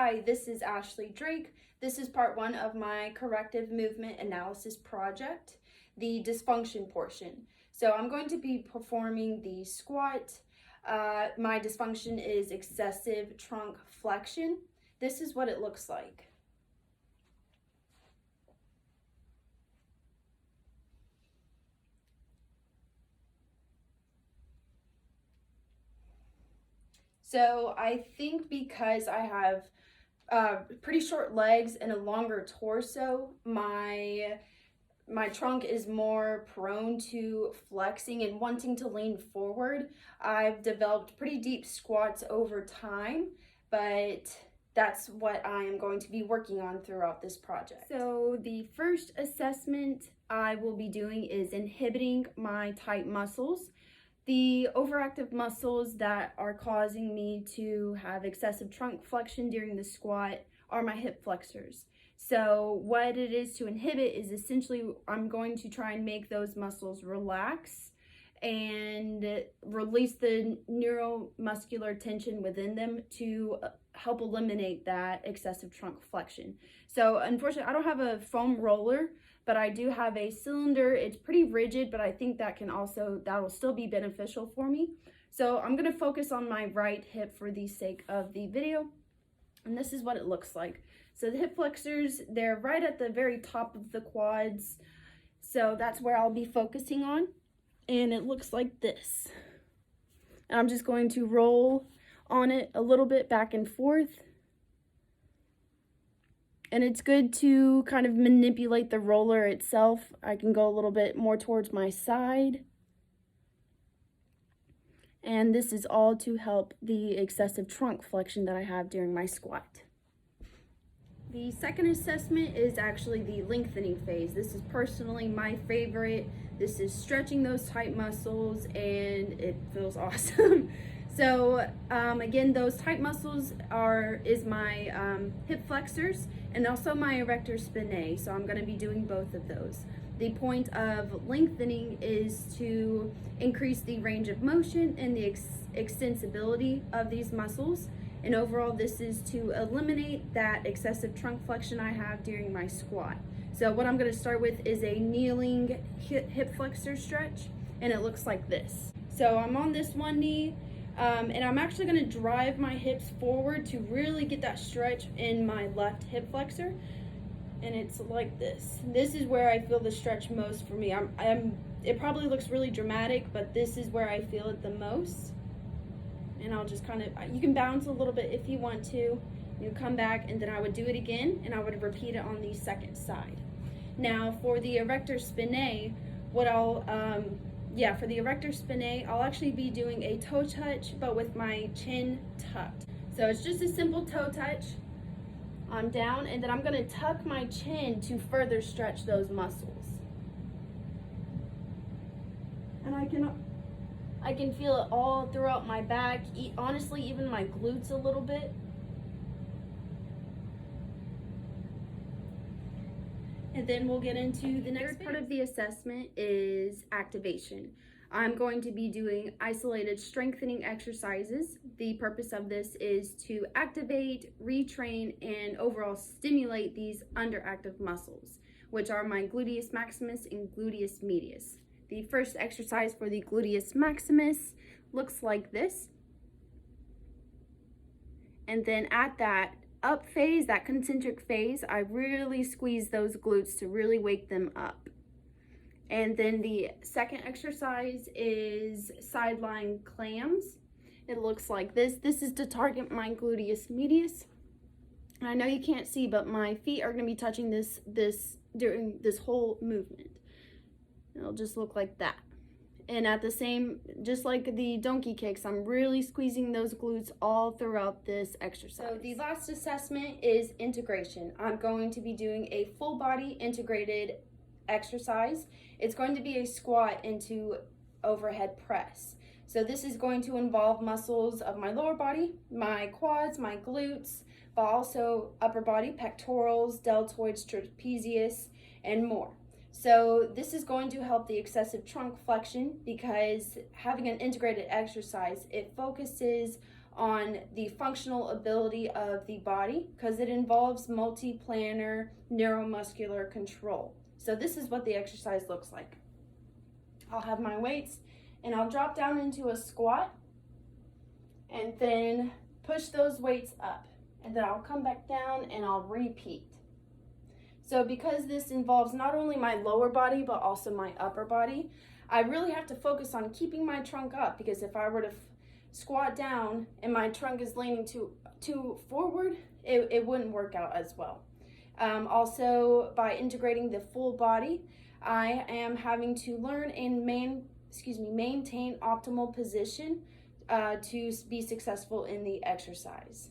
Hi, this is Ashleigh Drake. This is part 1 of my corrective movement analysis project, the dysfunction portion. So I'm going to be performing the squat. My dysfunction is excessive trunk flexion. This is what it looks like. So I think because I have pretty short legs and a longer torso, my trunk is more prone to flexing and wanting to lean forward. I've developed pretty deep squats over time, but that's what I am going to be working on throughout this project. So the first assessment I will be doing is inhibiting my tight muscles. The overactive muscles that are causing me to have excessive trunk flexion during the squat are my hip flexors. So what it is to inhibit is essentially I'm going to try and make those muscles relax and release the neuromuscular tension within them to help eliminate that excessive trunk flexion. So unfortunately, I don't have a foam roller, but I do have a cylinder. It's pretty rigid, but I think that'll still be beneficial for me. So I'm gonna focus on my right hip for the sake of the video. And this is what it looks like. So the hip flexors, they're right at the very top of the quads. So that's where I'll be focusing on. And it looks like this. And I'm just going to roll on it a little bit back and forth. And it's good to kind of manipulate the roller itself. I can go a little bit more towards my side. And this is all to help the excessive trunk flexion that I have during my squat. The second assessment is actually the lengthening phase. This is personally my favorite. This is stretching those tight muscles and it feels awesome. So again, those tight muscles is my hip flexors and also my erector spinae. So I'm going to be doing both of those. The point of lengthening is to increase the range of motion and the extensibility of these muscles. And overall, this is to eliminate that excessive trunk flexion I have during my squat. So what I'm going to start with is a kneeling hip flexor stretch, and it looks like this. So I'm on this one knee. And I'm actually going to drive my hips forward to really get that stretch in my left hip flexor. And it's like this. This is where I feel the stretch most for me. It probably looks really dramatic, but this is where I feel it the most. And I'll just you can bounce a little bit if you want to. You come back and then I would do it again and I would repeat it on the second side. Now for the erector spinae, for the erector spinae, I'll actually be doing a toe touch, but with my chin tucked. So it's just a simple toe touch. I'm down, and then I'm gonna tuck my chin to further stretch those muscles. And I can feel it all throughout my back, honestly, even my glutes a little bit. And then we'll get into the next part of the assessment is activation. I'm going to be doing isolated strengthening exercises. The purpose of this is to activate, retrain, and overall stimulate these underactive muscles, which are my gluteus maximus and gluteus medius. The first exercise for the gluteus maximus looks like this. And then at that up phase, that concentric phase, I really squeeze those glutes to really wake them up. And then the second exercise is side lying clams. It looks like this. This is to target my gluteus medius. And I know you can't see, but my feet are going to be touching this during this whole movement. It'll just look like that. And at the same, just like the donkey kicks, I'm really squeezing those glutes all throughout this exercise. So the last assessment is integration. I'm going to be doing a full body integrated exercise. It's going to be a squat into overhead press. So this is going to involve muscles of my lower body, my quads, my glutes, but also upper body, pectorals, deltoids, trapezius, and more. So this is going to help the excessive trunk flexion because having an integrated exercise, it focuses on the functional ability of the body because it involves multi-planar neuromuscular control. So this is what the exercise looks like. I'll have my weights and I'll drop down into a squat and then push those weights up. And then I'll come back down and I'll repeat. So because this involves not only my lower body, but also my upper body, I really have to focus on keeping my trunk up, because if I were to squat down and my trunk is leaning too forward, it wouldn't work out as well. Also, by integrating the full body, I am having to learn and maintain optimal position to be successful in the exercise.